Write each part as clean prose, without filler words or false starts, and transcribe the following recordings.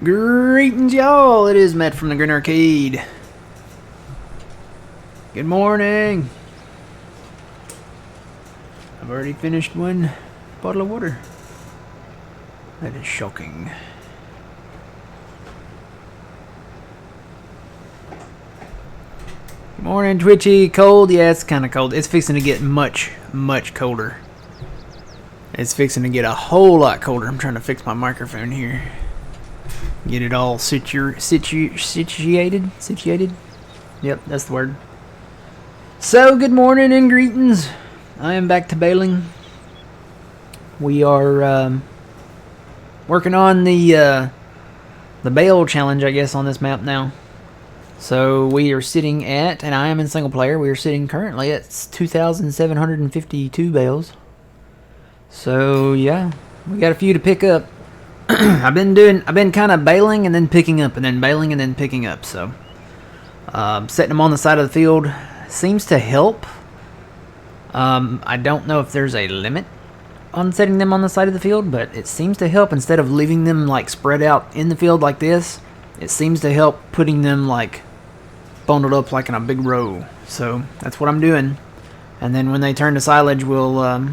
Greetings, y'all. It is Matt from the Green Arcade. Good morning. I've already finished one bottle of water. That is shocking. Good morning, Twitchy. Cold? Yeah, it's kind of cold. It's fixing to get much, much colder. It's fixing to get a whole lot colder. I'm trying to fix my microphone here. Get it all situated? Yep, that's the word. So, good morning and greetings. I am back to bailing. We are working on the bail challenge, I guess, on this map now. So, we are sitting at, and I am in single player, we are sitting currently at 2,752 bales. So, yeah, we got a few to pick up. I've been kind of bailing and then picking up and then bailing and then picking up. So, setting them on the side of the field seems to help. I don't know if there's a limit on setting them on the side of the field, but it seems to help instead of leaving them like spread out in the field like this. It seems to help putting them like bundled up like in a big row. So that's what I'm doing. And then when they turn to silage, we'll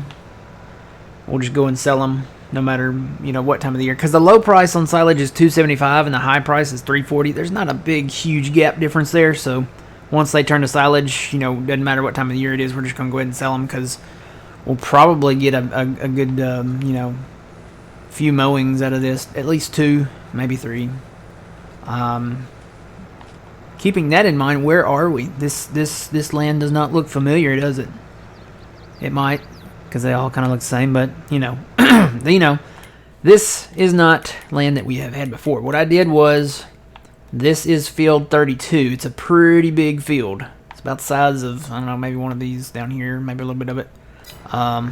just go and sell them. No matter, what time of the year. Because the low price on silage is $2.75 and the high price is $3.40. There's not a big, huge gap difference there. So once they turn to silage, doesn't matter what time of the year it is, we're just going to go ahead and sell them because we'll probably get a good, few mowings out of this. At least 2, maybe 3. Keeping that in mind, where are we? This land does not look familiar, does it? It might, because they all kind of look the same, but, this is not land that we have had before. What I did was, this is field 32. It's a pretty big field. It's about the size of, I don't know, maybe one of these down here, maybe a little bit of it. I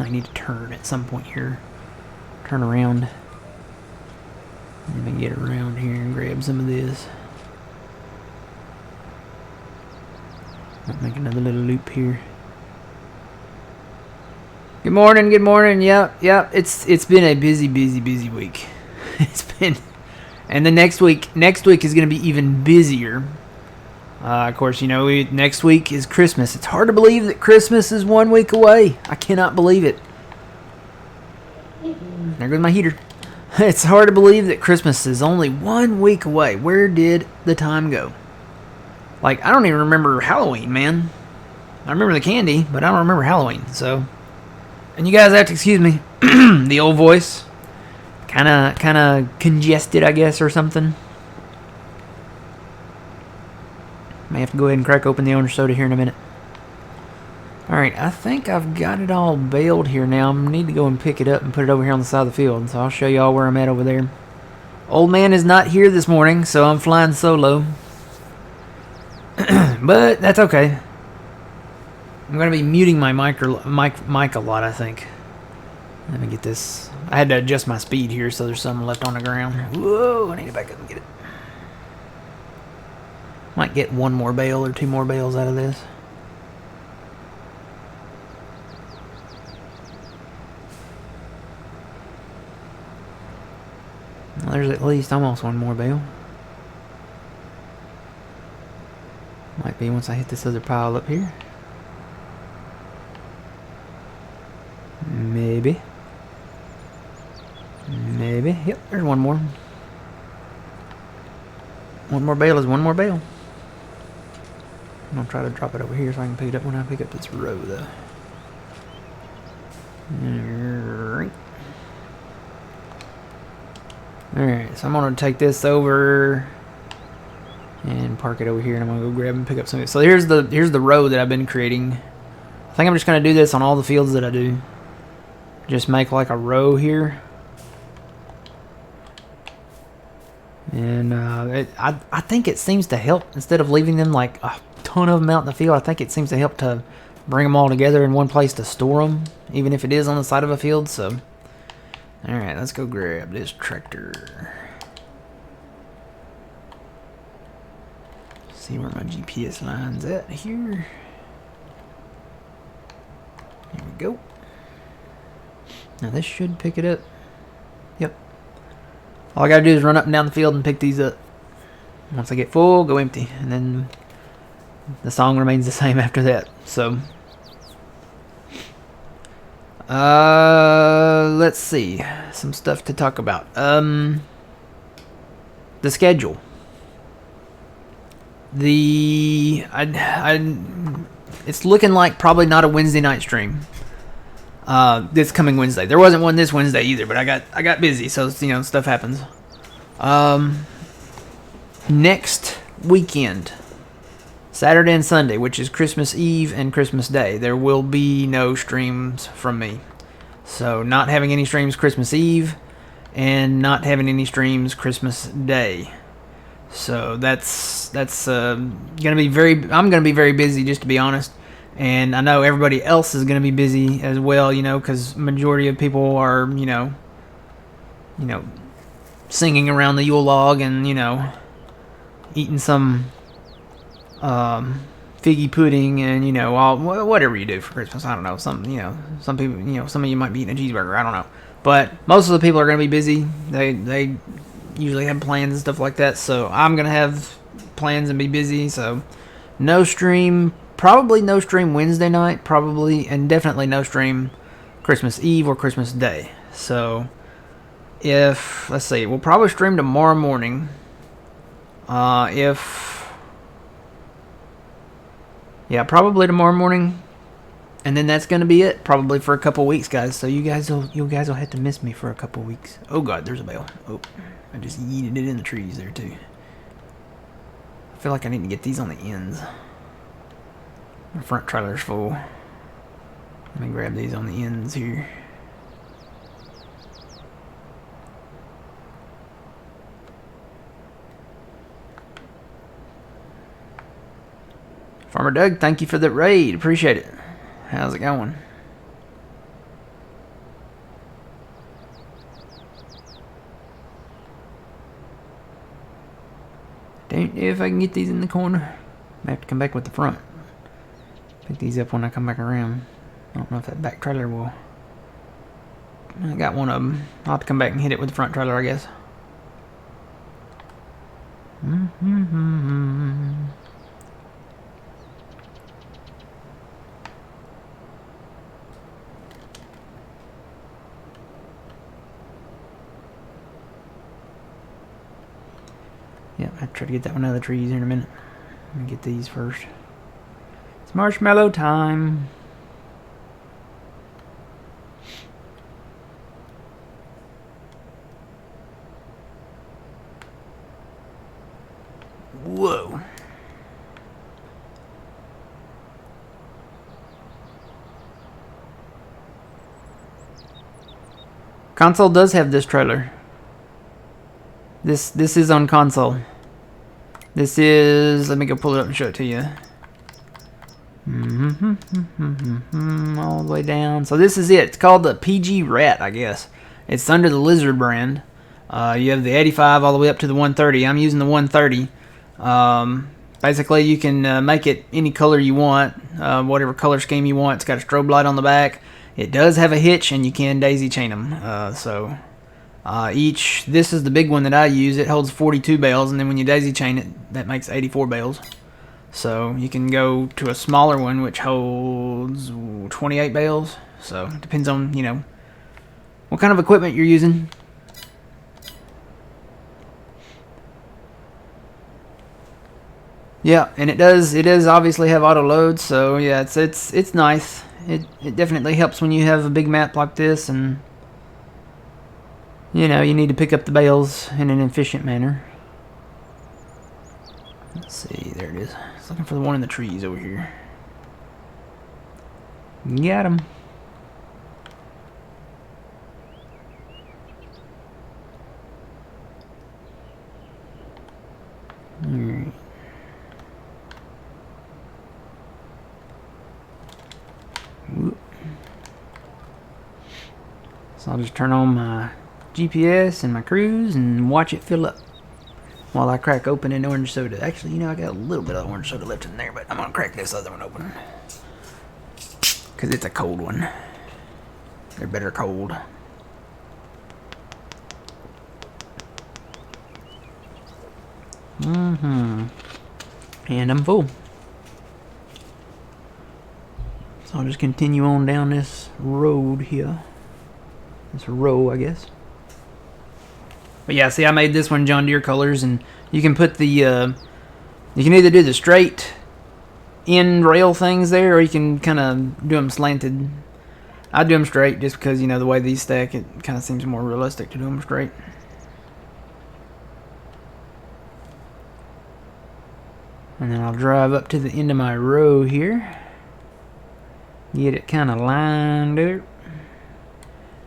need to turn at some point here. Turn around. Let me get around here and grab some of this. Make another little loop here. Good morning, good morning. Yep. It's been a busy week. It's been, and the next week is going to be even busier. Of course, next week is Christmas. It's hard to believe that Christmas is 1 week away. I cannot believe it. There goes my heater. It's hard to believe that Christmas is only 1 week away. Where did the time go? Like, I don't even remember Halloween, man. I remember the candy, but I don't remember Halloween, so. And you guys have to excuse me, the old voice, kind of congested, I guess, or something. May have to go ahead and crack open the orange soda here in a minute. All right, I think I've got it all baled here now. I need to go and pick it up and put it over here on the side of the field. So I'll show y'all where I'm at over there. Old man is not here this morning, so I'm flying solo. But that's okay. I'm going to be muting my mic a lot, I think. Let me get this. I had to adjust my speed here, so there's some left on the ground. Whoa, I need to back up and get it. Might get 1 more bale or 2 more bales out of this. Well, there's at least almost 1 more bale. Might be once I hit this other pile up here. Maybe. Yep, there's 1 more. 1 more bale is 1 more bale. I'm going to try to drop it over here so I can pick it up when I pick up this row, though. Alright, so I'm going to take this over and park it over here, and I'm going to go grab and pick up some of it. So here's the row that I've been creating. I think I'm just going to do this on all the fields that I do. Just make like a row here. And I think it seems to help. Instead of leaving them like a ton of them out in the field, I think it seems to help to bring them all together in one place to store them, even if it is on the side of a field. So, alright, let's go grab this tractor. See where my GPS line's at here. Here we go. Now this should pick it up. Yep. All I gotta do is run up and down the field and pick these up. Once I get full, go empty, and then the song remains the same after that. So, let's see, some stuff to talk about. The schedule. It's looking like probably not a Wednesday night stream. This coming Wednesday. There wasn't one this Wednesday either, but I got busy, so stuff happens. Next weekend, Saturday and Sunday, which is Christmas Eve and Christmas Day, there will be no streams from me. So not having any streams Christmas Eve and not having any streams Christmas Day. So that's gonna be I'm gonna be very busy, just to be honest. And I know everybody else is gonna be busy as well, because majority of people are, singing around the Yule log and eating some figgy pudding and whatever you do for Christmas. I don't know. Some people, some of you might be eating a cheeseburger. I don't know. But most of the people are gonna be busy. They usually have plans and stuff like that. So I'm gonna have plans and be busy. So no stream. Probably no stream Wednesday night. Probably and definitely no stream Christmas Eve or Christmas Day. So let's see, we'll probably stream tomorrow morning. Probably tomorrow morning, and then that's gonna be it. Probably for a couple weeks, guys. So you guys will have to miss me for a couple weeks. Oh God, there's a bale. Oh, I just yeeted it in the trees there too. I feel like I need to get these on the ends. My front trailer's full. Let me grab these on the ends here. Farmer Doug, thank you for the raid. Appreciate it. How's it going? Don't know if I can get these in the corner. I have to come back with the front. Pick these up when I come back around. I don't know if that back trailer will. I got one of them. I'll have to come back and hit it with the front trailer, I guess. Yeah, I'll try to get that one out of the trees here in a minute. Let me get these first. It's marshmallow time. Whoa. Console does have this trailer. This is on console. This is, let me go pull it up and show it to you. All the way down. So this is it. It's called the PG Rat, I guess. It's under the Lizard brand. You have the 85 all the way up to the 130. I'm using the 130. Basically, you can make it any color you want, whatever color scheme you want. It's got a strobe light on the back. It does have a hitch, and you can daisy chain them. This is the big one that I use. It holds 42 bales, and then when you daisy chain it, that makes 84 bales. So you can go to a smaller one, which holds 28 bales. So it depends on, what kind of equipment you're using. Yeah, and it does obviously have auto load, so yeah, it's nice. It definitely helps when you have a big map like this, and you need to pick up the bales in an efficient manner. Let's see, there it is. It's looking for the one in the trees over here. Got him. Alright. So I'll just turn on my GPS and my cruise and watch it fill up while I crack open an orange soda. Actually, I got a little bit of orange soda left in there, but I'm gonna crack this other one open because it's a cold one. They're better cold. And I'm full. So I'll just continue on down this road here. This row, I guess. But yeah, see, I made this one John Deere colors, and you can put the, you can either do the straight end rail things there, or you can kind of do them slanted. I do them straight just because, you know, the way these stack, it kind of seems more realistic to do them straight. And then I'll drive up to the end of my row here. Get it kind of lined up.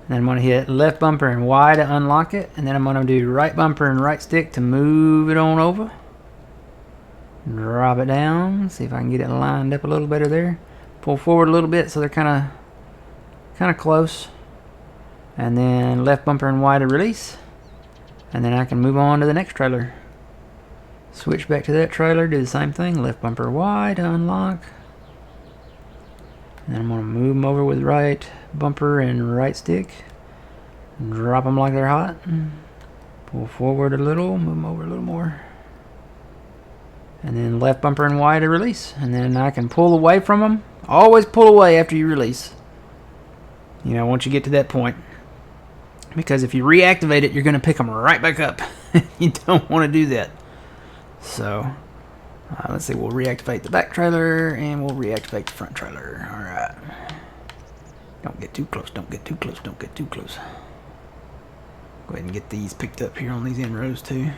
Then I'm going to hit left bumper and Y to unlock it. And then I'm going to do right bumper and right stick to move it on over. Drop it down. See if I can get it lined up a little better there. Pull forward a little bit so they're kind of close. And then left bumper and Y to release. And then I can move on to the next trailer. Switch back to that trailer. Do the same thing. Left bumper Y to unlock. And then I'm going to move them over with right bumper and right stick. Drop them like they're hot. Pull forward a little, move them over a little more. And then left bumper and Y to release. And then I can pull away from them. Always pull away after you release. You know, once you get to that point. Because if you reactivate it, you're going to pick them right back up. You don't want to do that. So, let's see, we'll reactivate the back trailer, and we'll reactivate the front trailer. Alright. Don't get too close, don't get too close, don't get too close. Go ahead and get these picked up here on these end rows too.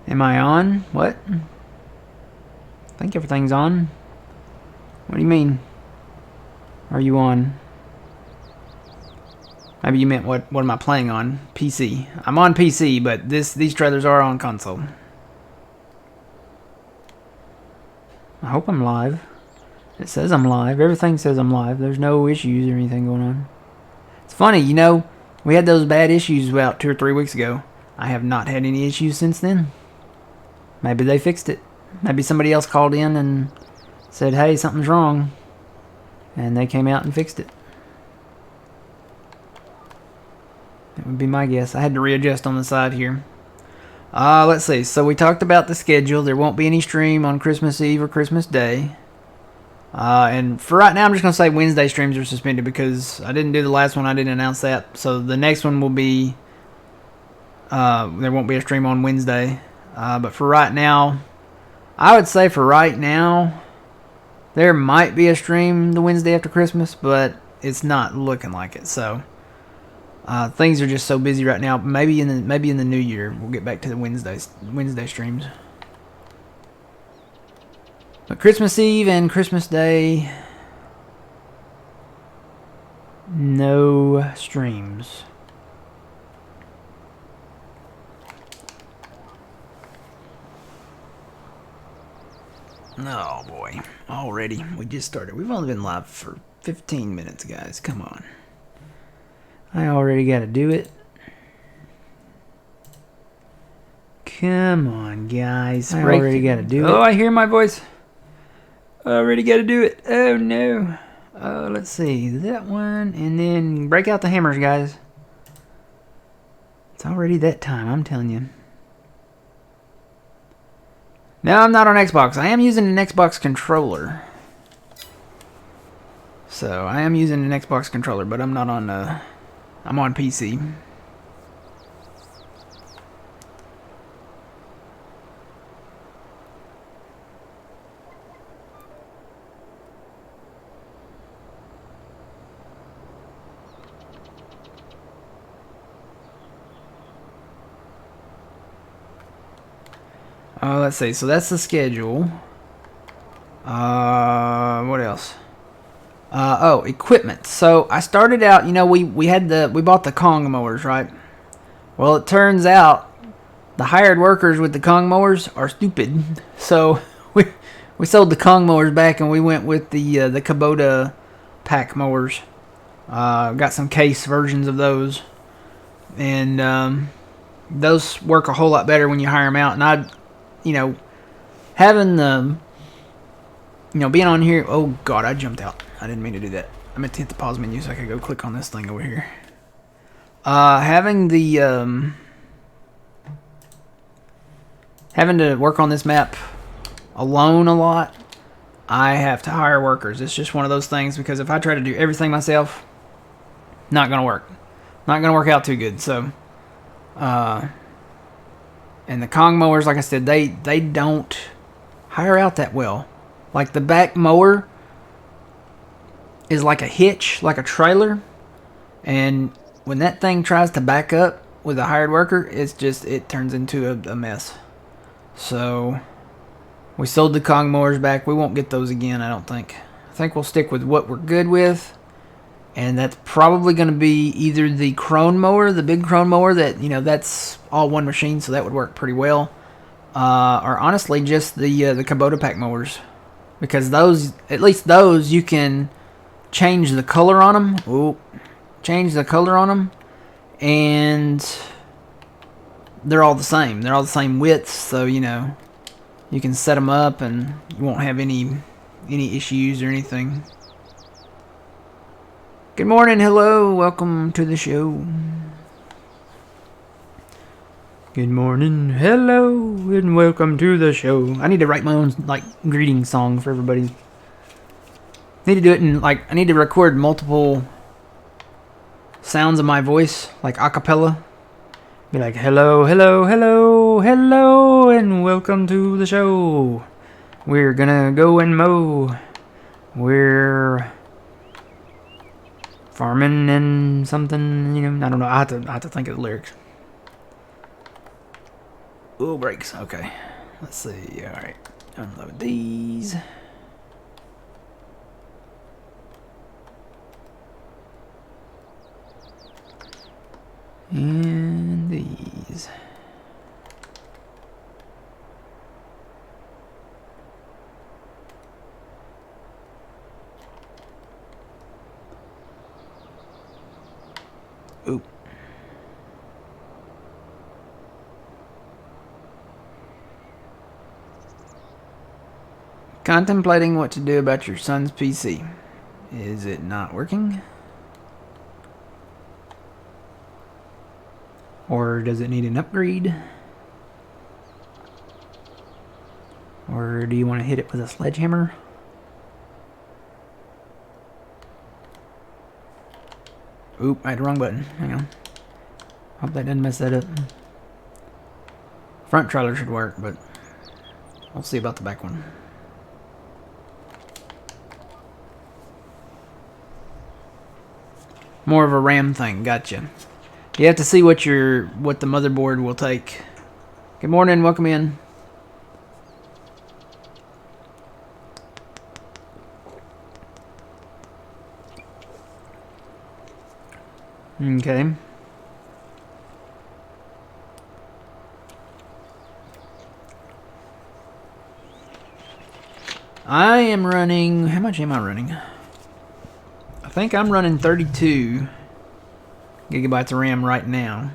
Am I on? What? I think everything's on. What do you mean? Are you on? Maybe you meant what am I playing on? PC. I'm on PC, but these trailers are on console. I hope I'm live. It says I'm live. Everything says I'm live. There's no issues or anything going on. It's funny, you know, we had those bad issues about 2 or 3 weeks ago. I have not had any issues since then. Maybe they fixed it. Maybe somebody else called in and said, hey, something's wrong. And they came out and fixed it. That would be my guess. I had to readjust on the side here. Let's see. So we talked about the schedule. There won't be any stream on Christmas Eve or Christmas Day. And for right now, I'm just going to say Wednesday streams are suspended because I didn't do the last one. I didn't announce that. So the next one will be... there won't be a stream on Wednesday. But for right now... I would say for right now, there might be a stream the Wednesday after Christmas, but it's not looking like it. So things are just so busy right now. Maybe in the new year we'll get back to the Wednesday streams. But Christmas Eve and Christmas Day, no streams. Oh boy, already we just started. We've only been live for 15 minutes, guys. Come on. I already got to do it. Come on, guys. I already got to do it. Oh, I hear my voice. Already got to do it. Oh no. Let's see that one, and then break out the hammers, guys. It's already that time. I'm telling you. No, I'm not on Xbox. I am using an Xbox controller. So, I am using an Xbox controller, but I'm not on, I'm on PC. Let's see. So that's the schedule. What else? Oh, equipment. So I started out. You know, we bought the Kong mowers, right? Well, it turns out the hired workers with the Kong mowers are stupid. So we sold the Kong mowers back, and we went with the Kubota pack mowers. Got some case versions of those, and those work a whole lot better when you hire them out. And you know, having the, being on here. Oh God, I jumped out. I didn't mean to do that. I meant to hit the pause menu so I could go click on this thing over here. Having to work on this map alone a lot, I have to hire workers. It's just one of those things because if I try to do everything myself, not gonna work. Not gonna work out too good. So, and the Kong mowers, like I said, they don't hire out that well. Like the back mower is like a hitch, like a trailer, and when that thing tries to back up with a hired worker, it turns into a mess. So we sold the Kong mowers back. We won't get those again, I don't think. I think we'll stick with what we're good with, and that's probably going to be either the Krone mower, the big Krone mower that, that's all one machine, so that would work pretty well, or honestly just the Kubota pack mowers, because those, at least those, you can change the color on them. Change the color on them, and they're all the same. They're all the same widths, so you can set them up and you won't have any issues or anything. Good morning, hello, welcome to the show. Good morning, hello, and welcome to the show. I need to write my own greeting song for everybody. I need to do it in I need to record multiple sounds of my voice, like acapella. Be like, hello, hello, hello, hello, and welcome to the show. We're gonna go and mow. We're farming and something, I don't know. I have to think of the lyrics. Ooh, brakes. Okay. Let's see. All right. Unload these. And these. Oop. Contemplating what to do about your son's PC. Is it not working? Or does it need an upgrade? Or do you want to hit it with a sledgehammer? Oop, I had the wrong button. Hang on. Hope that didn't mess that up. Front trailer should work, but we'll see about the back one. More of a RAM thing, gotcha. You have to see what the motherboard will take. Good morning, welcome in. Okay. I am running, how much am I running? I think I'm running 32 gigabytes of RAM right now.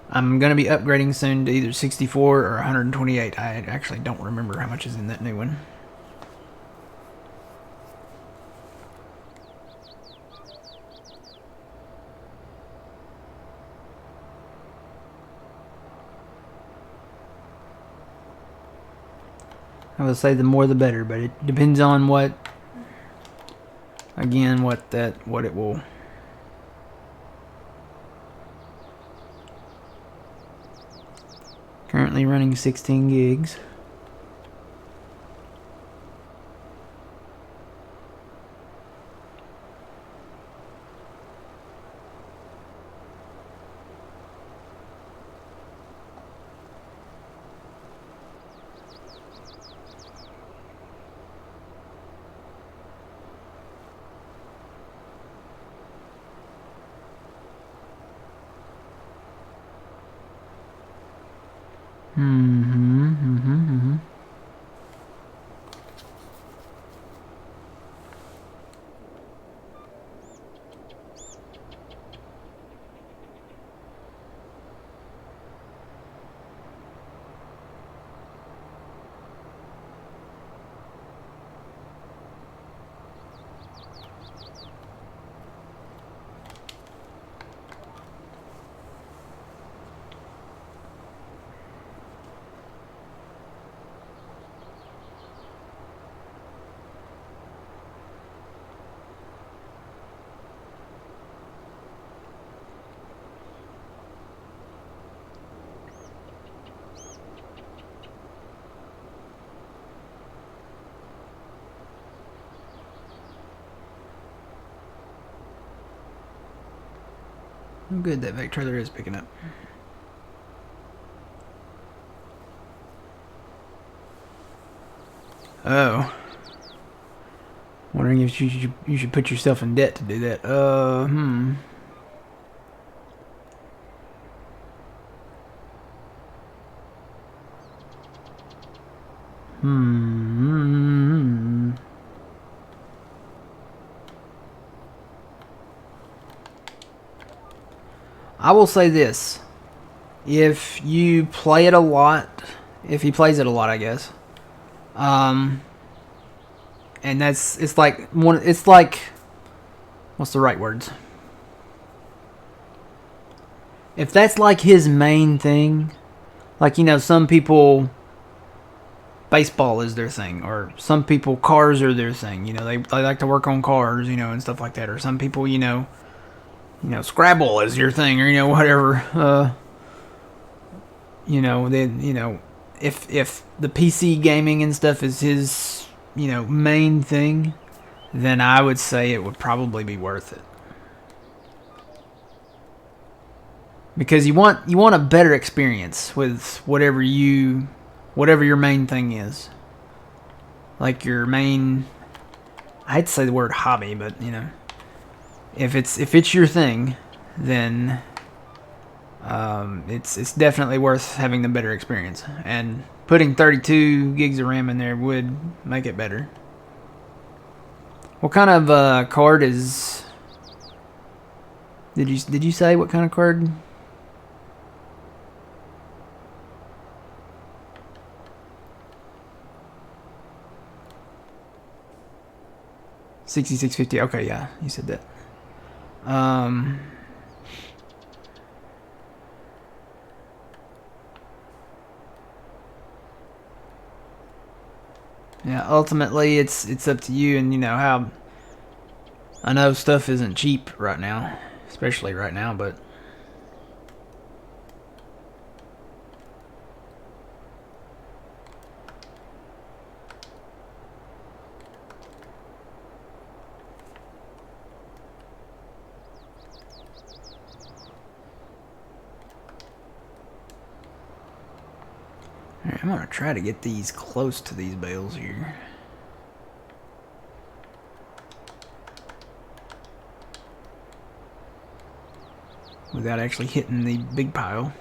I'm going to be upgrading soon to either 64 or 128. I actually don't remember how much is in that new one. I would say the more the better, but it depends on what it will. Currently running 16 gigs. Oh, good, that vac trailer is picking up. Oh. Wondering if you should put yourself in debt to do that. I will say this. If you play it a lot, if he plays it a lot, I guess. And it's like what's the right words? If that's like his main thing, like, you know, some people baseball is their thing, or some people cars are their thing, you know, they like to work on cars, you know, and stuff like that, or some people, you know, Scrabble is your thing, or, you know, whatever, you know, then, you know, if the PC gaming and stuff is his, you know, main thing, then I would say it would probably be worth it. Because you want a better experience with whatever your main thing is. Like your main, I hate to say the word hobby, but, you know, if it's your thing, then it's definitely worth having the better experience. And putting 32 gigs of RAM in there would make it better. What kind of card is? Did you say what kind of card? $6650. Okay, yeah, you said that. Yeah, ultimately it's up to you, and you know how. I know stuff isn't cheap right now, especially right now, but. Alright, I'm gonna try to get these close to these bales here. Without actually hitting the big pile.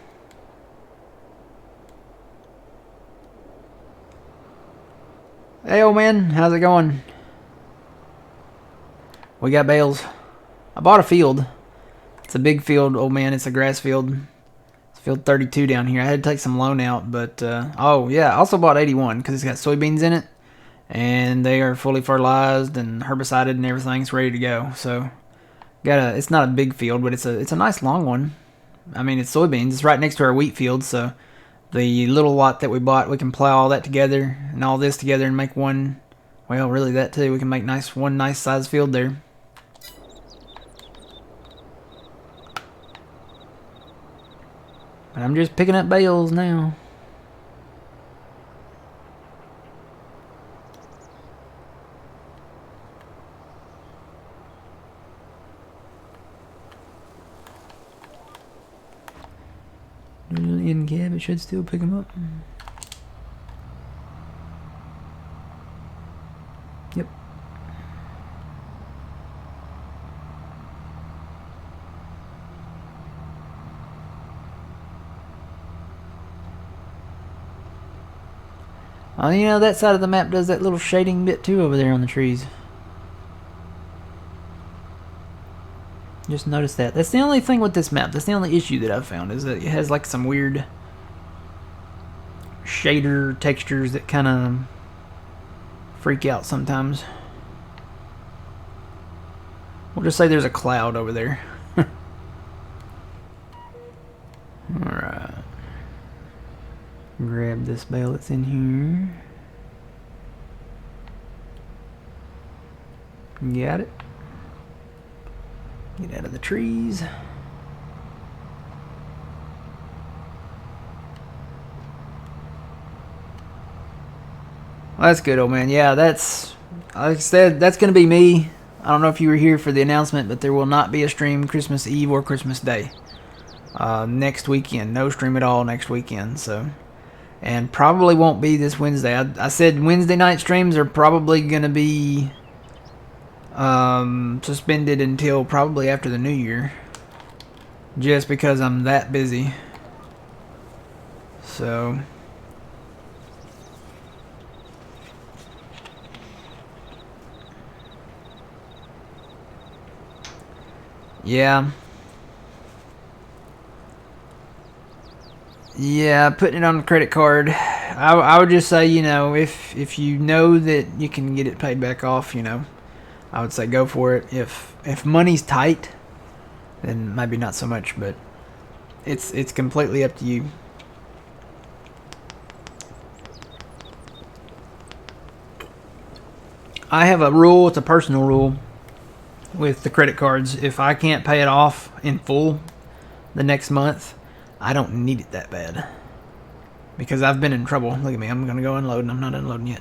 Hey, old man, how's it going? We got bales. I bought a field. It's a big field, old man. It's a grass field. It's field 32 down here. I had to take some loan out, but oh yeah, I also bought 81 because it's got soybeans in it, and they are fully fertilized and herbicided and everything. It's ready to go. So it's not a big field, but it's a nice long one. I mean, it's soybeans. It's right next to our wheat field, so the little lot that we bought, we can plow all that together and all this together and make one. Well, really that too. We can make one nice size field there. But I'm just picking up bales now. In cab, it should still pick them up. Yep. Oh, you know, that side of the map does that little shading bit too over there on the trees. Just noticed that. That's the only thing with this map. That's the only issue that I've found, is that it has like some weird shader textures that kind of freak out sometimes. We'll just say there's a cloud over there. Alright. Grab this bale that's in here. Got it. Get out of the trees. Well, that's good, old man. Yeah, that's, like I said, that's going to be me. I don't know if you were here for the announcement, but there will not be a stream Christmas Eve or Christmas Day. Next weekend. No stream at all next weekend. So, and probably won't be this Wednesday. I said Wednesday night streams are probably going to be suspended until probably after the new year. Just because I'm that busy. So... Yeah. Yeah, putting it on the credit card. I would just say, you know, if you know that you can get it paid back off, you know, I would say go for it. If money's tight, then maybe not so much, but it's completely up to you. I have a rule, it's a personal rule with the credit cards. If I can't pay it off in full the next month, I don't need it that bad. Because I've been in trouble. Look at me, I'm going to go unload and I'm not unloading yet.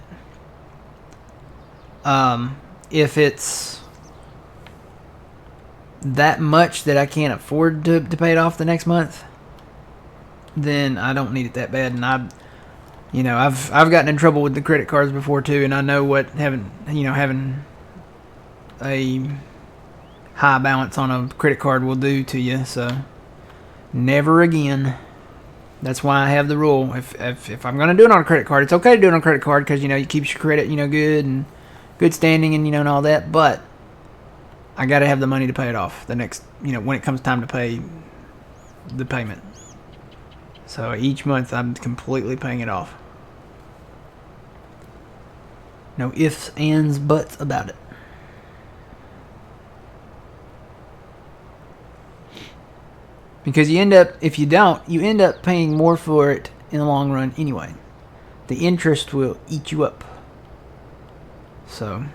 If it's that much that I can't afford to pay it off the next month, then I don't need it that bad. And I've gotten in trouble with the credit cards before too, and I know what having a high balance on a credit card will do to you. So never again. That's why I have the rule. If I'm going to do it on a credit card, it's okay to do it on a credit card because, you know, it keeps your credit, you know, good and good standing and, you know, and all that. But I got to have the money to pay it off the next, you know, when it comes time to pay the payment. So each month I'm completely paying it off. No ifs, ands, buts about it. Because you end up, if you don't, you end up paying more for it in the long run anyway. The interest will eat you up. So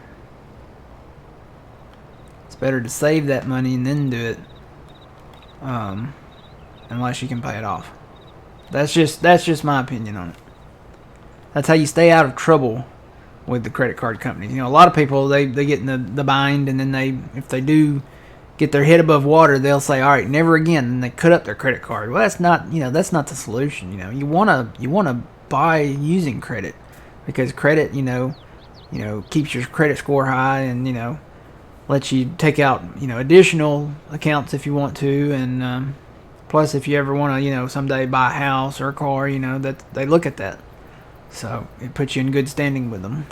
it's better to save that money and then do it, unless you can pay it off. That's just my opinion on it. That's how you stay out of trouble with the credit card companies. You know, a lot of people, they get in the bind, and then if they do get their head above water, they'll say, all right, never again, and they cut up their credit card. Well, that's not the solution. You know, you want to buy using credit, because credit, you know, keeps your credit score high, and, you know, lets you take out, you know, additional accounts if you want to, and plus if you ever want to, you know, someday buy a house or a car, you know, that they look at that. So it puts you in good standing with them.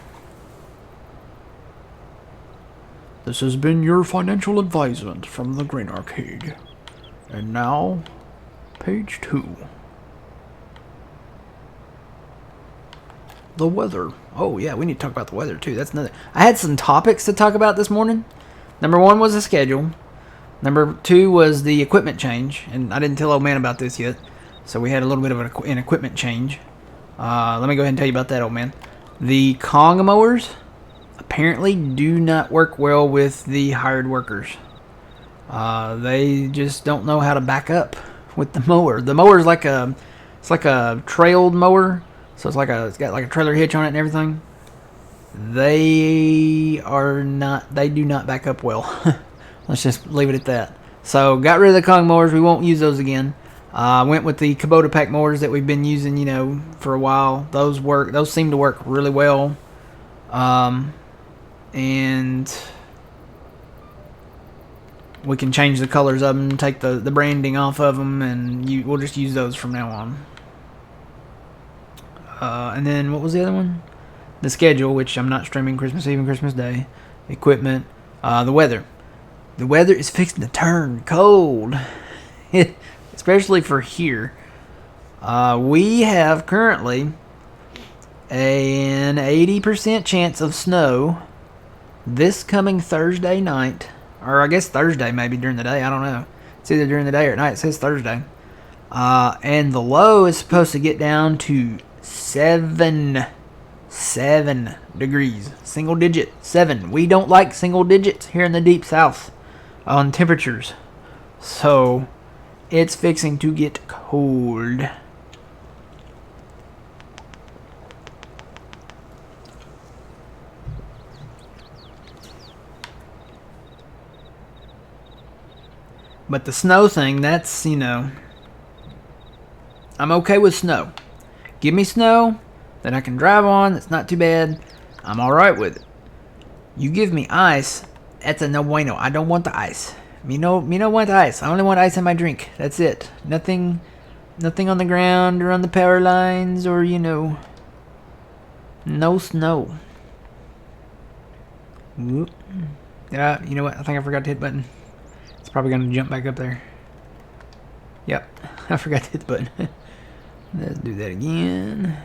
This has been your financial advisement from the Green Arcade. And now, page 2. The weather. Oh yeah, we need to talk about the weather too. That's another. I had some topics to talk about this morning. Number 1 was the schedule. Number 2 was the equipment change, and I didn't tell old man about this yet. So we had a little bit of an equipment change. Let me go ahead and tell you about that, old man. The Kong mowers apparently do not work well with the hired workers. They just don't know how to back up with the mower. The mower is like a trailed mower, so it's got like a trailer hitch on it and everything. They do not back up well. Let's just leave it at that. So got rid of the Kong mowers. We won't use those again. Went with the Kubota pack mowers that we've been using, you know, for a while. Those seem to work really well. And we can change the colors of them, take the branding off of them, and we'll just use those from now on. And then what was the other one? The schedule, which I'm not streaming Christmas Eve and Christmas Day. Equipment. The weather. The weather is fixing to turn cold. Especially for here. We have currently an 80% chance of snow this coming Thursday night. Or I guess Thursday maybe during the day. I don't know. It's either during the day or at night. It says Thursday. And the low is supposed to get down to 7 degrees. Single digit. 7. We don't like single digits here in the deep south on temperatures. So it's fixing to get cold. But the snow thing, that's, I'm okay with snow. Give me snow that I can drive on, that's not too bad. I'm alright with it. You give me ice, that's a no bueno. I don't want the ice. Me no want the ice. I only want ice in my drink. That's it. Nothing on the ground or on the power lines or, no snow. Whoop. Yeah, you know what? I think I forgot to hit the button. It's probably going to jump back up there. Yep, I forgot to hit the button. Let's do that again.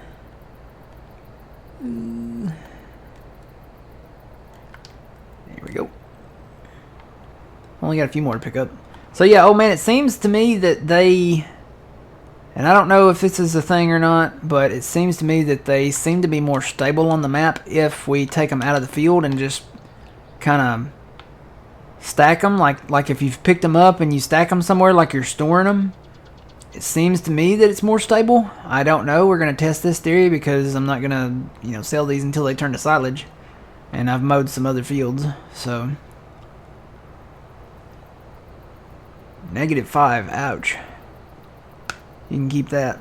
There we go. Only got a few more to pick up. So yeah, oh man, it seems to me that they, and I don't know if this is a thing or not, but it seems to me that they seem to be more stable on the map if we take them out of the field and just kind of stack them. Like if you've picked them up and you stack them somewhere like you're storing them, it seems to me that it's more stable. I don't know. We're going to test this theory because I'm not going to, sell these until they turn to silage. And I've mowed some other fields, so. -5, ouch. You can keep that.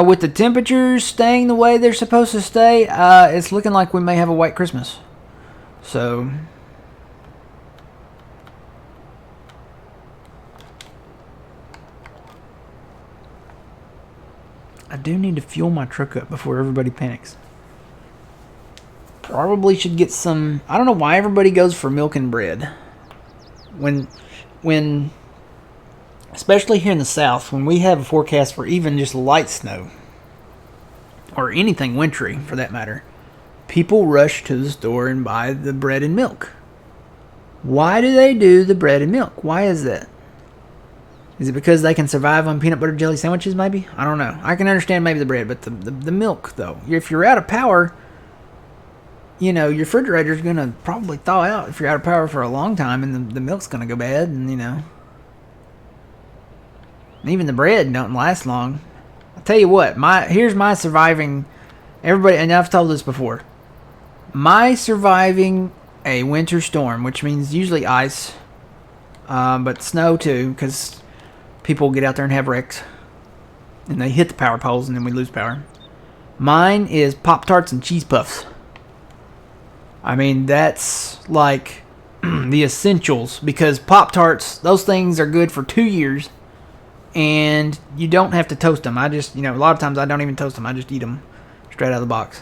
With the temperatures staying the way they're supposed to stay, it's looking like we may have a white Christmas. So. I do need to fuel my truck up before everybody panics. Probably should get some. I don't know why everybody goes for milk and bread. When especially here in the South, when we have a forecast for even just light snow, or anything wintry for that matter, people rush to the store and buy the bread and milk. Why do they do the bread and milk? Why is that? Is it because they can survive on peanut butter jelly sandwiches, maybe? I don't know. I can understand maybe the bread, but the milk, though. If you're out of power, your refrigerator's going to probably thaw out if you're out of power for a long time, and the milk's going to go bad, and, even the bread don't last long. I'll tell you what, here's my surviving, everybody, and I've told this before, my surviving a winter storm, which means usually ice, but snow too, because people get out there and have wrecks, and they hit the power poles, and then we lose power. Mine is Pop-Tarts and Cheese Puffs. I mean, that's like the essentials, because Pop-Tarts, those things are good for 2 years, and you don't have to toast them. I just, a lot of times I don't even toast them. I just eat them straight out of the box.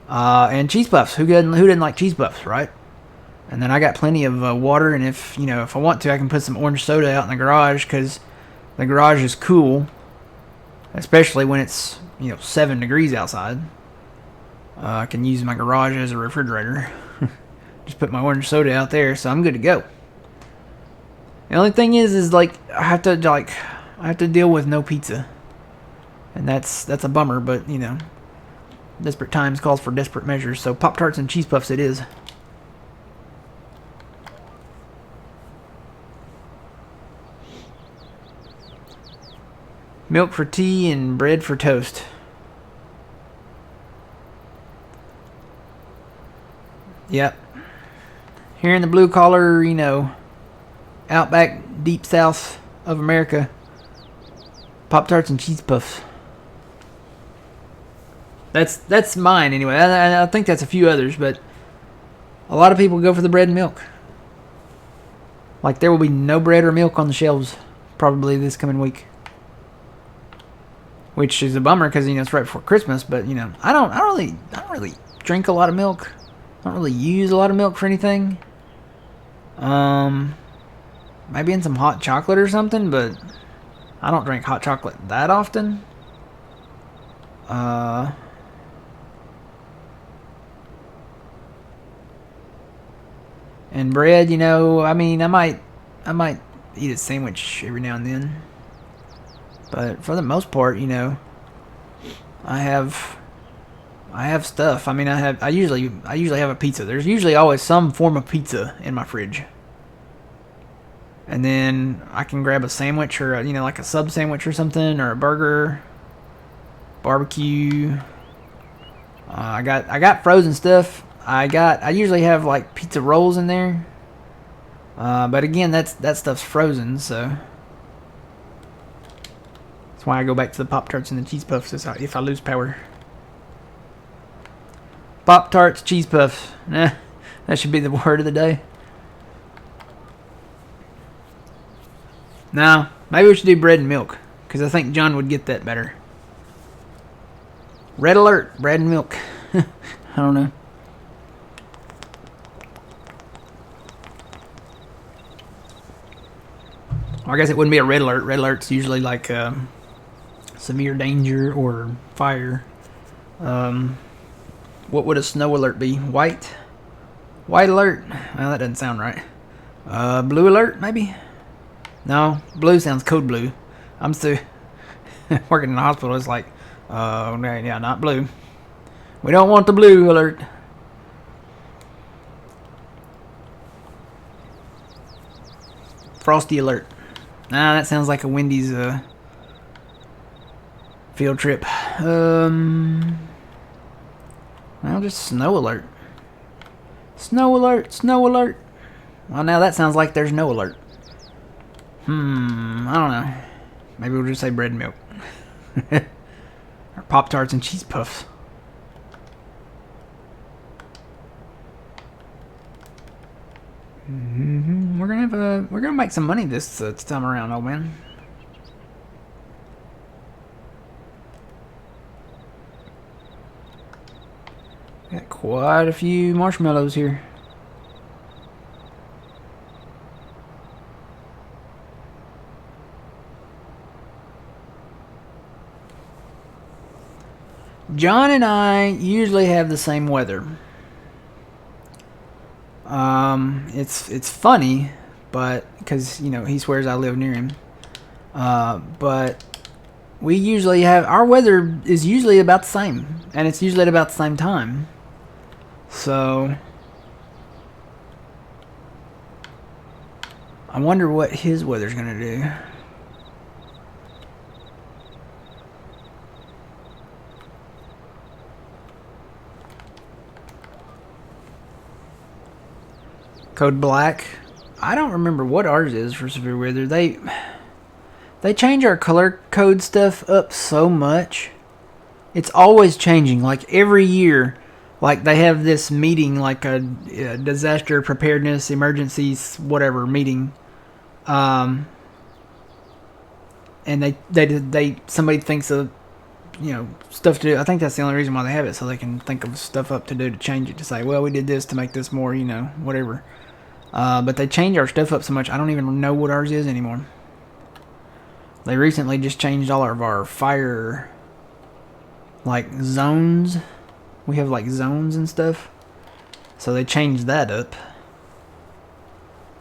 And Cheese Puffs. Who didn't like Cheese Puffs, right? And then I got plenty of water, and if I want to, I can put some orange soda out in the garage, because the garage is cool, especially when it's 7 degrees outside. I can use my garage as a refrigerator. Just put my orange soda out there, so I'm good to go. The only thing is I have to deal with no pizza, and that's a bummer. But desperate times calls for desperate measures. So Pop-Tarts and Cheese Puffs it is. Milk for tea and bread for toast. Yep. Here in the blue collar, outback, deep south of America, Pop-Tarts and Cheese Puffs. That's mine anyway. I think that's a few others, but a lot of people go for the bread and milk. Like there will be no bread or milk on the shelves probably this coming week, which is a bummer because it's right before Christmas. But I don't really drink a lot of milk. I don't really use a lot of milk for anything. Maybe in some hot chocolate or something, but I don't drink hot chocolate that often. And bread, I might eat a sandwich every now and then. But for the most part, I have stuff. I usually have a pizza. There's usually always some form of pizza in my fridge. And then I can grab a sandwich or like a sub sandwich or something, or a burger, barbecue. I got frozen stuff. I usually have like pizza rolls in there. But again, that stuff's frozen, so that's why I go back to the Pop-Tarts and the Cheese Puffs if I lose power. Pop-Tarts, Cheese Puffs. Nah, that should be the word of the day. No, maybe we should do bread and milk, because I think John would get that better. Red alert, bread and milk. I don't know. Well, I guess it wouldn't be a red alert. Red alert's usually like severe danger or fire. What would a snow alert be? White? White alert? Well, that doesn't sound right. Blue alert, maybe? No, blue sounds code blue. I'm still working in the hospital. It's like, yeah, not blue. We don't want the blue alert. Frosty alert. Nah, that sounds like a Wendy's field trip. Well, just snow alert. Snow alert, snow alert. Well, now that sounds like there's no alert. I don't know. Maybe we'll just say bread and milk. Or Pop-Tarts and Cheese Puffs. We're gonna make some money this time around, old man. Got quite a few marshmallows here. John and I usually have the same weather. It's funny, but because he swears I live near him. But we usually have our weather is usually about the same, and it's usually at about the same time. So I wonder what his weather's gonna do. Code black. I don't remember what ours is for severe weather. They change our color code stuff up so much. It's always changing. Like every year, like they have this meeting, like a disaster preparedness, emergencies, whatever meeting. And they somebody thinks of stuff to do. I think that's the only reason why they have it, so they can think of stuff up to do to change it, to say, well, we did this to make this more, whatever. But they change our stuff up so much, I don't even know what ours is anymore. They recently just changed all of our fire, like, zones. We have, like, zones and stuff. So they changed that up.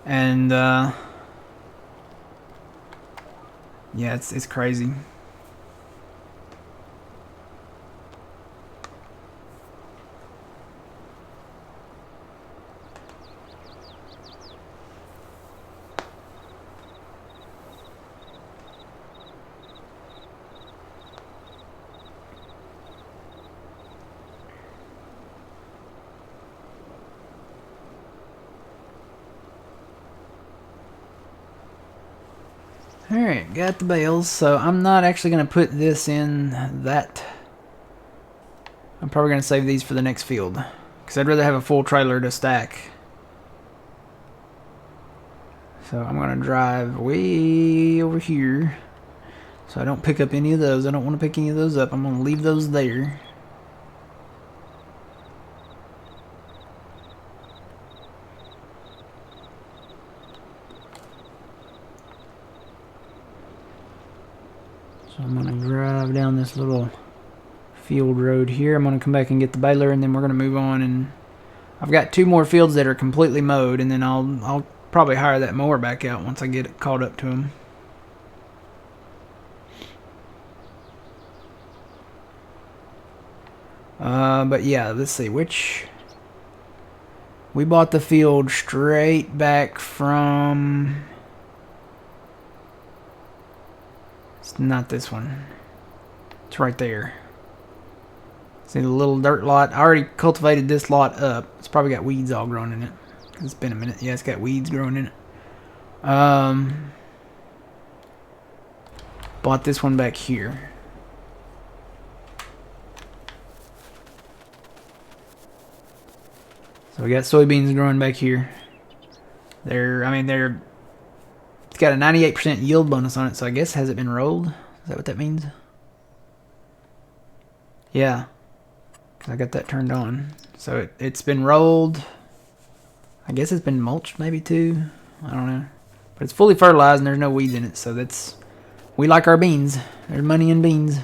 And, yeah, it's crazy. Alright, got the bales, so I'm not actually going to put this in that. I'm probably going to save these for the next field, because I'd rather have a full trailer to stack. So I'm going to drive way over here, so I don't pick up any of those. I don't want to pick any of those up. I'm going to leave those there. So I'm going to drive down this little field road here. I'm going to come back and get the baler, and then we're going to move on. And I've got 2 more fields that are completely mowed, and then I'll probably hire that mower back out once I get it caught up to them. But yeah, let's see which. We bought the field straight back from. It's not this one. It's right there. See the little dirt lot? I already cultivated this lot up. It's probably got weeds all growing in it. It's been a minute. Yeah, it's got weeds growing in it. Bought this one back here. So we got soybeans growing back here. It's got a 98% yield bonus on it, so I guess has it been rolled? Is that what that means? Yeah. I got that turned on. So it's been rolled. I guess it's been mulched maybe too. I don't know. But it's fully fertilized and there's no weeds in it, so that's... We like our beans. There's money in beans.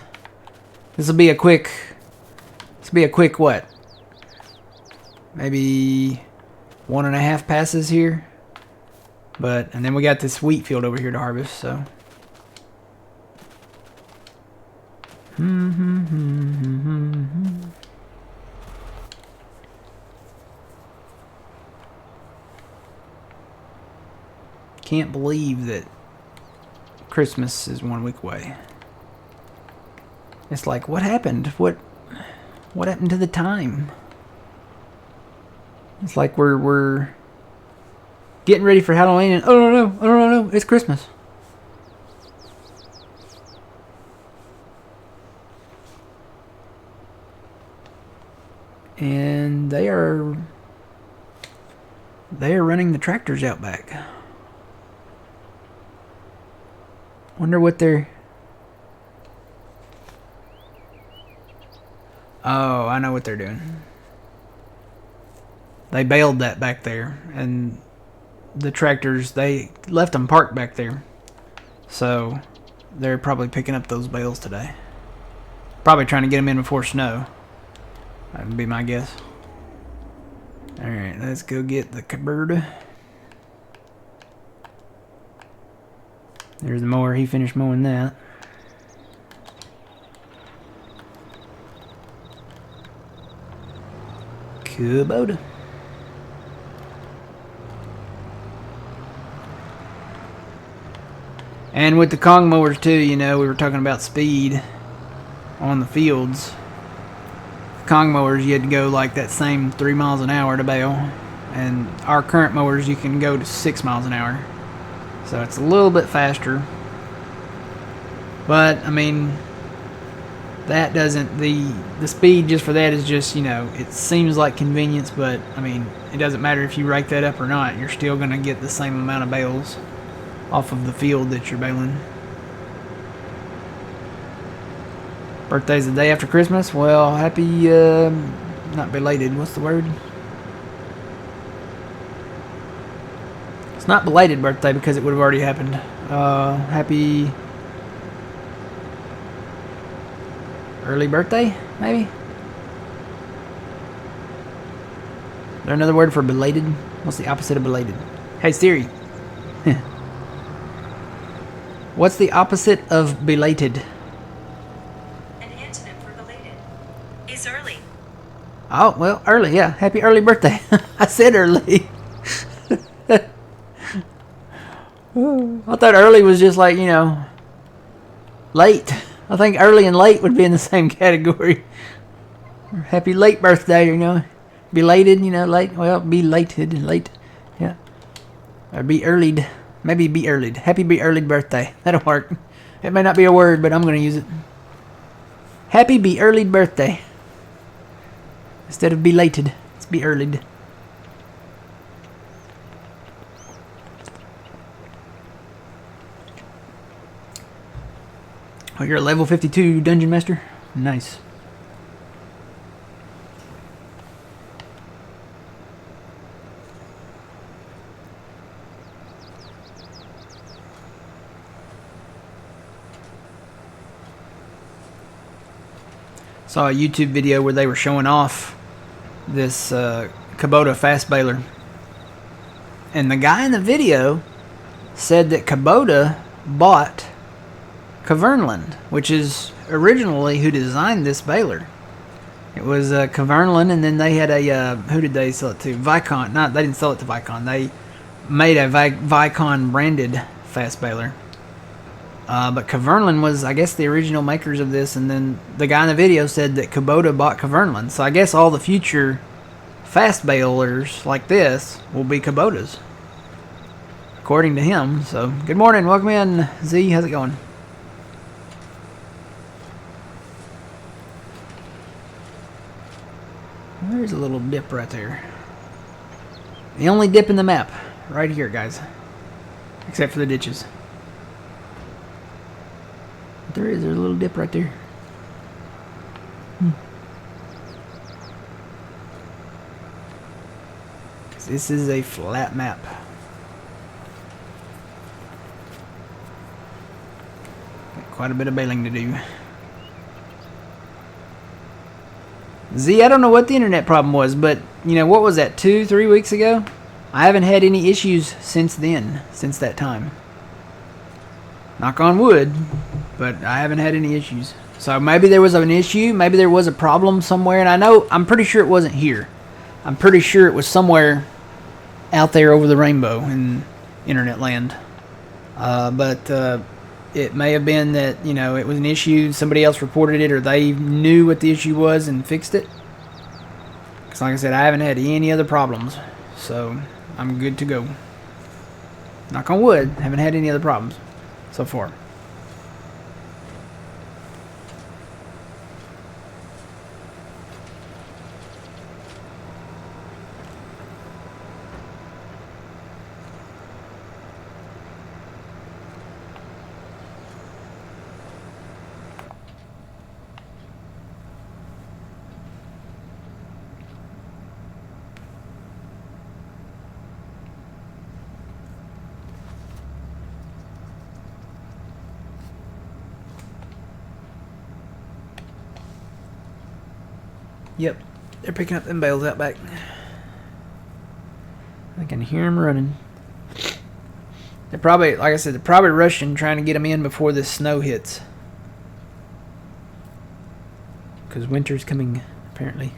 This will be a quick what? Maybe 1.5 passes here. And then we got this wheat field over here to harvest, so. Can't believe that Christmas is 1 week away. It's like, what happened? What happened to the time? It's like we're getting ready for Halloween and oh no, it's Christmas. And they are running the tractors out back. Wonder what they're... Oh, I know what they're doing. They baled that back there, and the tractors, they left them parked back there. So they're probably picking up those bales today. Probably trying to get them in before snow. That would be my guess. Alright, let's go get the Kubota. There's the mower. He finished mowing that. Kubota. And with the Kong mowers too, you know, we were talking about speed on the fields. Kong mowers, you had to go like that same 3 miles an hour to bale. And our current mowers, you can go to 6 miles an hour. So it's a little bit faster. But, I mean, that doesn't, the speed just for that is just, you know, it seems like convenience, but, I mean, it doesn't matter if you rake that up or not. You're still going to get the same amount of bales off of the field that you're baling. Birthday's the day after Christmas. Well, happy, not belated, what's the word? It's not belated birthday because it would have already happened. Happy early birthday, maybe? Is there another word for belated? What's the opposite of belated? Hey Siri. What's the opposite of belated? An antonym for belated is early. Oh, well, early, yeah. Happy early birthday. I said early. I thought early was just like, you know, late. I think early and late would be in the same category. Happy late birthday, you know. Belated, you know, late. Well, belated, late. Yeah. Or be earlied. Maybe be earlied. Happy be earlied birthday. That'll work. It may not be a word, but I'm going to use it. Happy be earlied birthday. Instead of belated, it's be earlied. Oh, you're a level 52 Dungeon Master? Nice. Saw a YouTube video where they were showing off this Kubota fast baler. And the guy in the video said that Kubota bought Kverneland, which is originally who designed this baler. It was Kverneland, and then they had a who did they sell it to? Vicon. Not, they didn't sell it to Vicon. They made a Vicon branded fast baler. But Kverneland was, I guess, the original makers of this, and then the guy in the video said that Kubota bought Kverneland. So I guess all the future fast balers like this will be Kubotas. according to him. So, good morning. Welcome in, Z. How's it going? There's a little dip right there. The only dip in the map. Right here, guys. Except for the ditches. But there's a little dip right there. This is a flat map. Got quite a bit of bailing to do. Z, I don't know what the internet problem was, but, you know, what was that, 2-3 weeks ago? I haven't had any issues since then, since that time. Knock on wood, but I haven't had any issues. So maybe there was an issue, maybe there was a problem somewhere, and I'm pretty sure it wasn't here. I'm pretty sure it was somewhere out there over the rainbow in internet land. But it may have been that, you know, it was an issue, somebody else reported it, or they knew what the issue was and fixed it. Because like I said, I haven't had any other problems. So I'm good to go. Knock on wood, haven't had any other problems so far. Yep, they're picking up them bales out back. I can hear them running. They're probably, like I said, they're probably rushing, trying to get them in before this snow hits. Because winter's coming, apparently.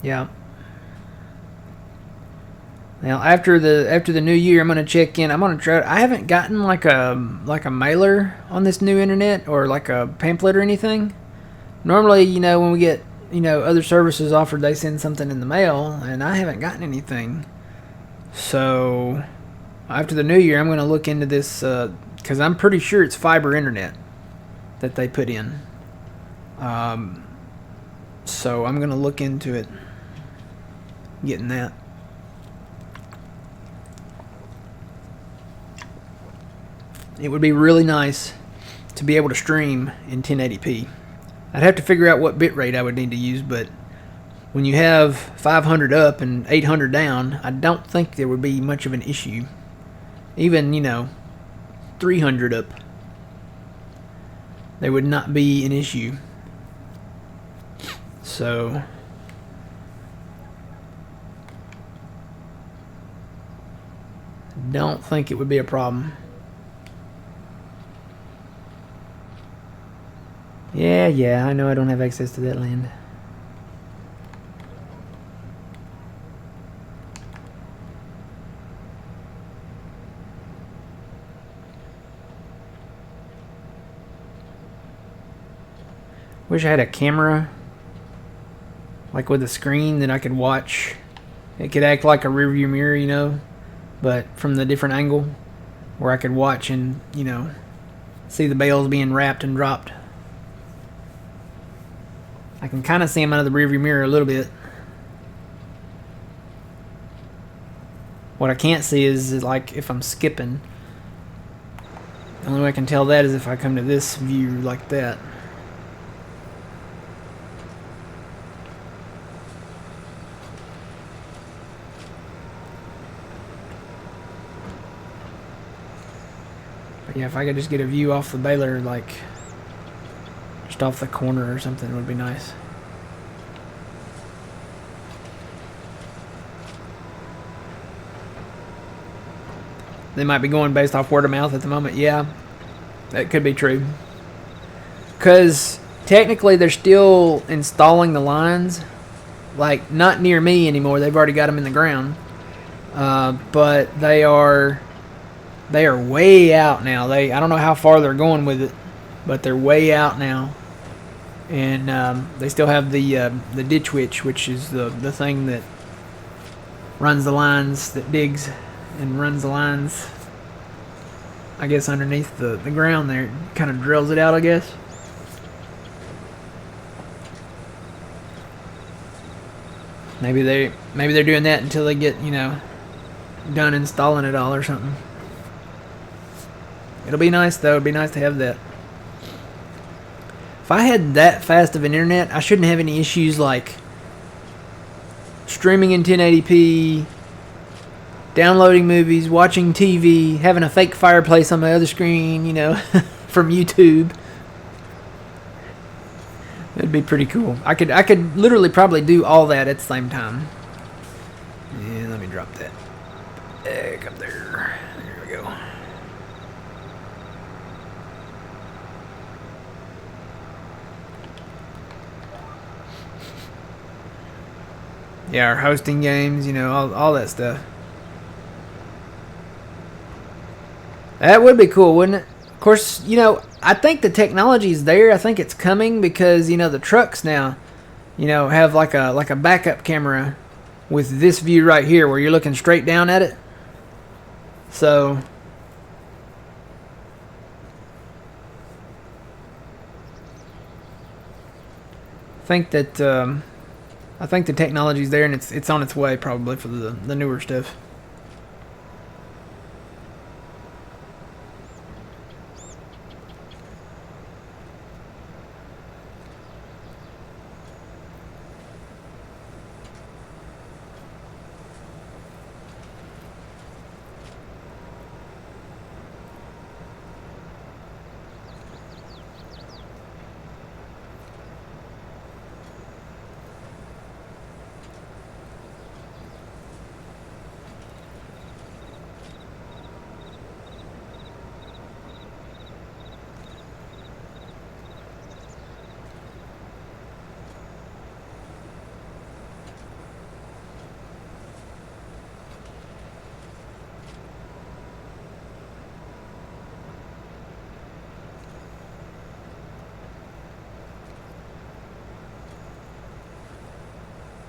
Yeah. Now after the new year, I'm gonna check in. I'm gonna try. I haven't gotten like a mailer on this new internet or like a pamphlet or anything. Normally, you know, when we get, you know, other services offered, they send something in the mail, and I haven't gotten anything. So after the new year, I'm gonna look into this because I'm pretty sure it's fiber internet that they put in. So I'm gonna look into it, getting that. It would be really nice to be able to stream in 1080p. I'd have to figure out what bitrate I would need to use, but when you have 500 up and 800 down, I don't think there would be much of an issue. Even, you know, 300 up, there would not be an issue. So don't think it would be a problem. Yeah, I know I don't have access to that land. Wish I had a camera, like with a screen that I could watch. It could act like a rearview mirror, you know, but from the different angle, where I could watch and, you know, see the bales being wrapped and dropped. I can kind of see them out of the rearview mirror a little bit. What I can't see is like if I'm skipping. The only way I can tell that is if I come to this view like that. But yeah, if I could just get a view off the baler, like just off the corner or something, it would be nice. They might be going based off word of mouth at the moment. Yeah, that could be true. Because technically they're still installing the lines. Like, not near me anymore. They've already got them in the ground. But they are way out now. I don't know how far they're going with it, but they're way out now and they still have the ditch witch, which is the thing that runs the lines, that digs and runs the lines, I guess, underneath the ground there. It kind of drills it out, I guess. Maybe they're doing that until they get, done installing it all or something. It'll be nice though. It'd be nice to have that. If I had that fast of an internet, I shouldn't have any issues like streaming in 1080p, downloading movies, watching TV, having a fake fireplace on my other screen, from YouTube. It'd be pretty cool. I could literally probably do all that at the same time. Yeah, let me drop that back up there. There we go. Yeah, our hosting games, all that stuff. That would be cool, wouldn't it? Of course, I think the technology's there. I think it's coming because, the trucks now, have like a backup camera with this view right here where you're looking straight down at it. So I think that I think the technology's there, and it's on its way probably for the newer stuff.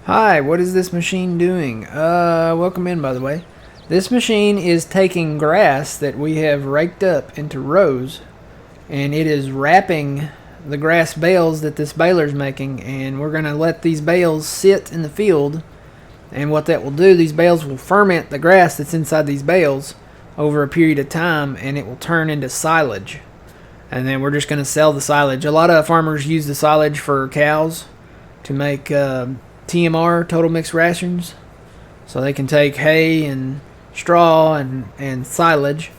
Hi, what is this machine doing? Welcome in, by the way. This machine is taking grass that we have raked up into rows, and it is wrapping the grass bales that this baler's making, and we're going to let these bales sit in the field, and what that will do, these bales will ferment the grass that's inside these bales over a period of time, and it will turn into silage. And then we're just going to sell the silage. A lot of farmers use the silage for cows to make TMR, total mixed rations, so they can take hay and straw and silage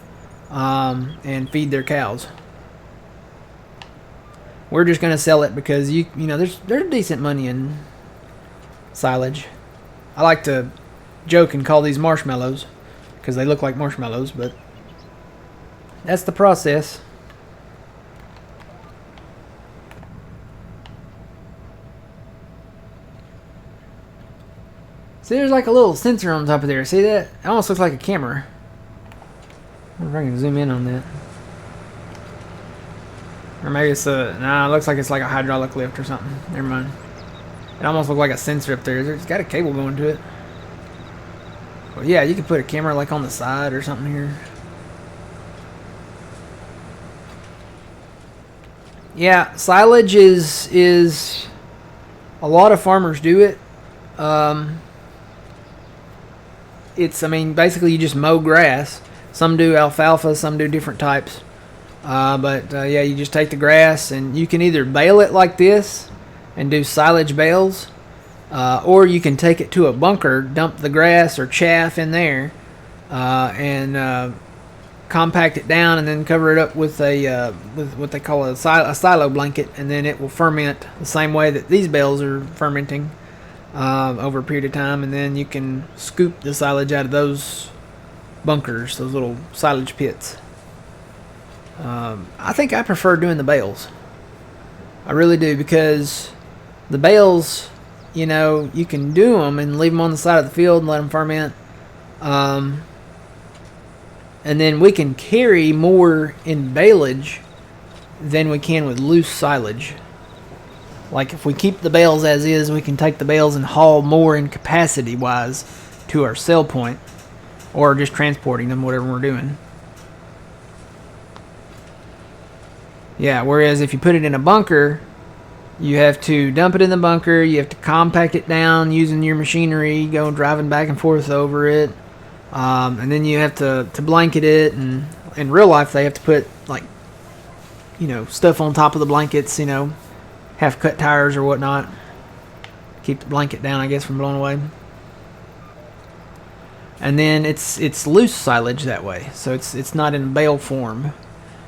and feed their cows. We're just going to sell it because there's decent money in silage. I like to joke and call these marshmallows because they look like marshmallows, but that's the process. See, there's like a little sensor on top of there. See that? It almost looks like a camera. I wonder if I can zoom in on that. Or maybe it's nah, it looks like it's like a hydraulic lift or something. Never mind. It almost looks like a sensor up there. It's got a cable going to it. Well, yeah, you could put a camera like on the side or something here. Yeah, silage is a lot of farmers do it. Basically you just mow grass. Some do alfalfa, some do different types. Yeah, you just take the grass and you can either bale it like this and do silage bales, or you can take it to a bunker, dump the grass or chaff in there, and compact it down, and then cover it up with with what they call a silo blanket, and then it will ferment the same way that these bales are fermenting over a period of time, and then you can scoop the silage out of those bunkers, those little silage pits. I think I prefer doing the bales. I really do, because the bales, you can do them and leave them on the side of the field and let them ferment. And then we can carry more in baleage than we can with loose silage. Like if we keep the bales as is, we can take the bales and haul more in capacity wise to our sell point, or just transporting them, whatever we're doing. Yeah, whereas if you put it in a bunker, you have to dump it in the bunker, you have to compact it down using your machinery, go driving back and forth over it, and then you have to blanket it, and in real life they have to put, like, stuff on top of the blankets, half cut tires or whatnot. Keep the blanket down, I guess, from blowing away. And then it's loose silage that way, so it's not in bale form.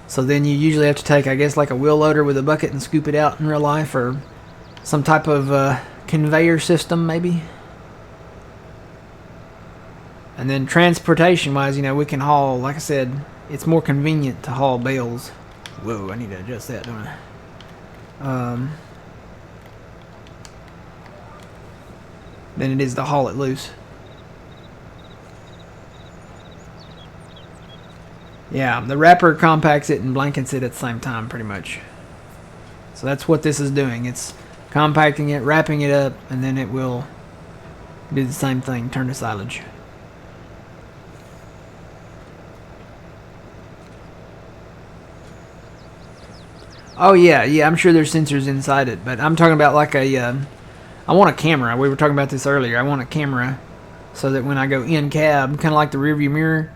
So then you usually have to take, I guess, like a wheel loader with a bucket and scoop it out in real life, or some type of conveyor system maybe. And then transportation wise, we can haul, like I said, it's more convenient to haul bales. Whoa, I need to adjust that, don't I? Than it is to haul it loose. Yeah, the wrapper compacts it and blankets it at the same time, pretty much. So that's what this is doing. It's compacting it, wrapping it up, and then it will do the same thing, turn to silage. Oh yeah, I'm sure there's sensors inside it, but I'm talking about like I want a camera. We were talking about this earlier. I want a camera so that when I go in cab, kind of like the rearview mirror,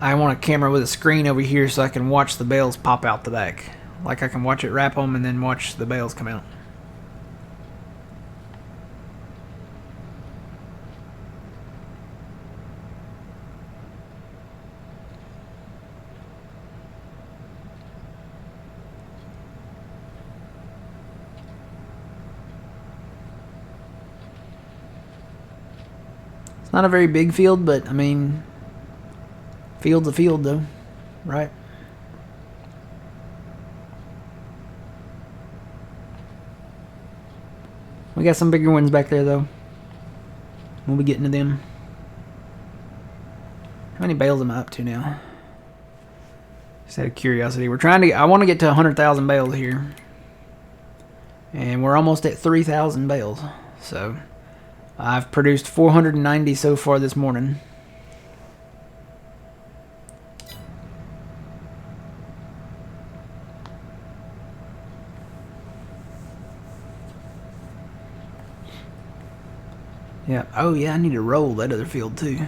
I want a camera with a screen over here so I can watch the bales pop out the back. Like I can watch it wrap them and then watch the bales come out. It's not a very big field, but I mean, field's a field though, right? We got some bigger ones back there though. We'll be getting to them. How many bales am I up to now? Just out of curiosity. I want to get to 100,000 bales here. And we're almost at 3,000 bales. So I've produced 490 so far this morning. Yeah. Oh yeah, I need to roll that other field too.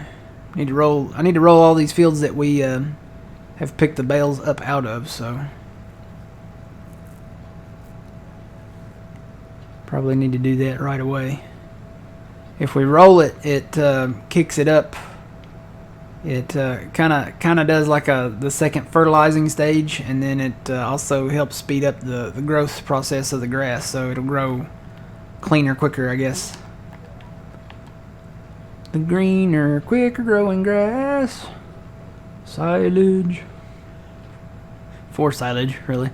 I need to roll all these fields that we have picked the bales up out of, so probably need to do that right away. If we roll it, it kicks it up. It kind of does like the second fertilizing stage, and then it also helps speed up the growth process of the grass, so it'll grow cleaner, quicker, I guess. The greener, quicker growing grass. Silage. For silage, really.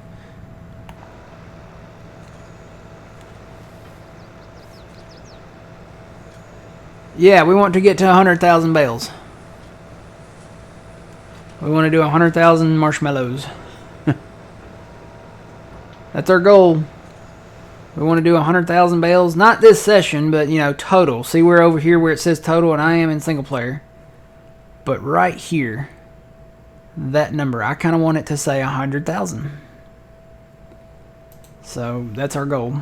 Yeah, we want to get to 100,000 bales. We want to do 100,000 marshmallows. That's our goal. We want to do 100,000 bales. Not this session, but, total. See, we're over here where it says total, and I am in single player. But right here, that number, I kind of want it to say 100,000. So, that's our goal.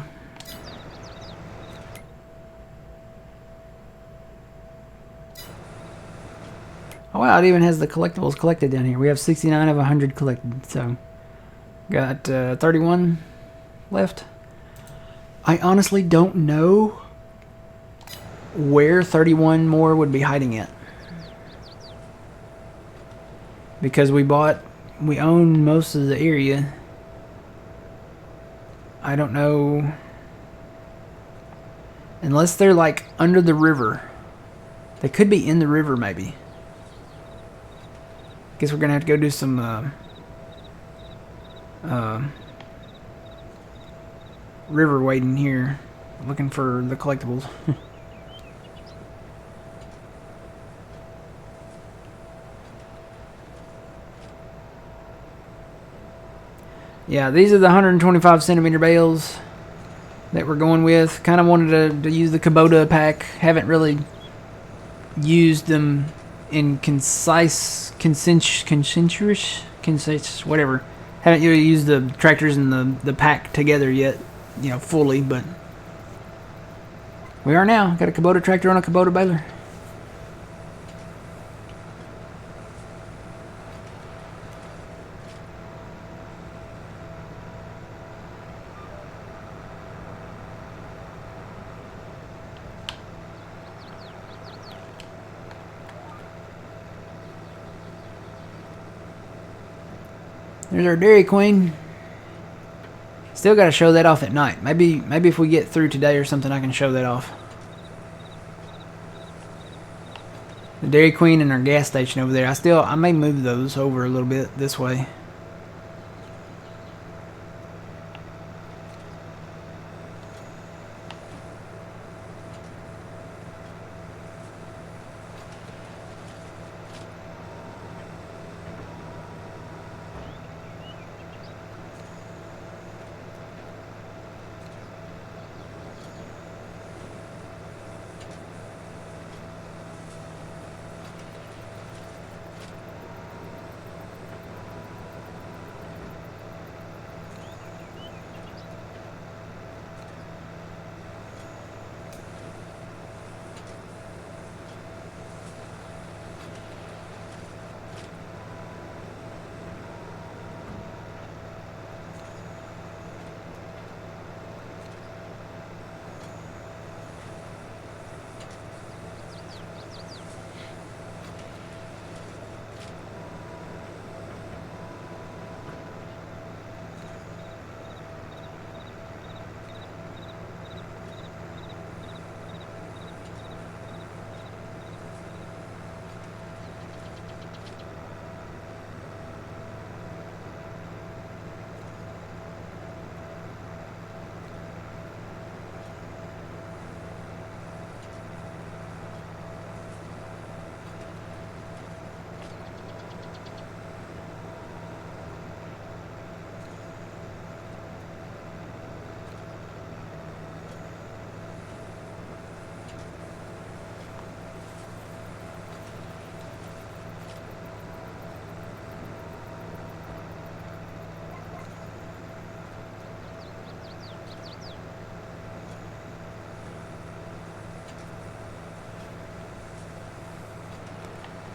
Oh, wow, it even has the collectibles collected down here. We have 69 of 100 collected. So, got 31 left. I honestly don't know where 31 more would be hiding at. Because we own most of the area. I don't know. Unless they're like under the river. They could be in the river maybe. Guess we're gonna have to go do some river wading here, looking for the collectibles. Yeah, these are the 125 centimeter bales. that we're going with. Kind of wanted to use the Kubota pack. Haven't really used them in concise, whatever. Haven't really used the tractors and the pack together yet, fully, but we are now. Got a Kubota tractor on a Kubota baler. There's our Dairy Queen. Still got to show that off at night. Maybe if we get through today or something, I can show that off. The Dairy Queen and our gas station over there. I may move those over a little bit this way.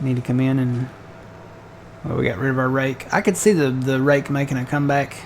Need to come in and... Well, we got rid of our rake. I could see the rake making a comeback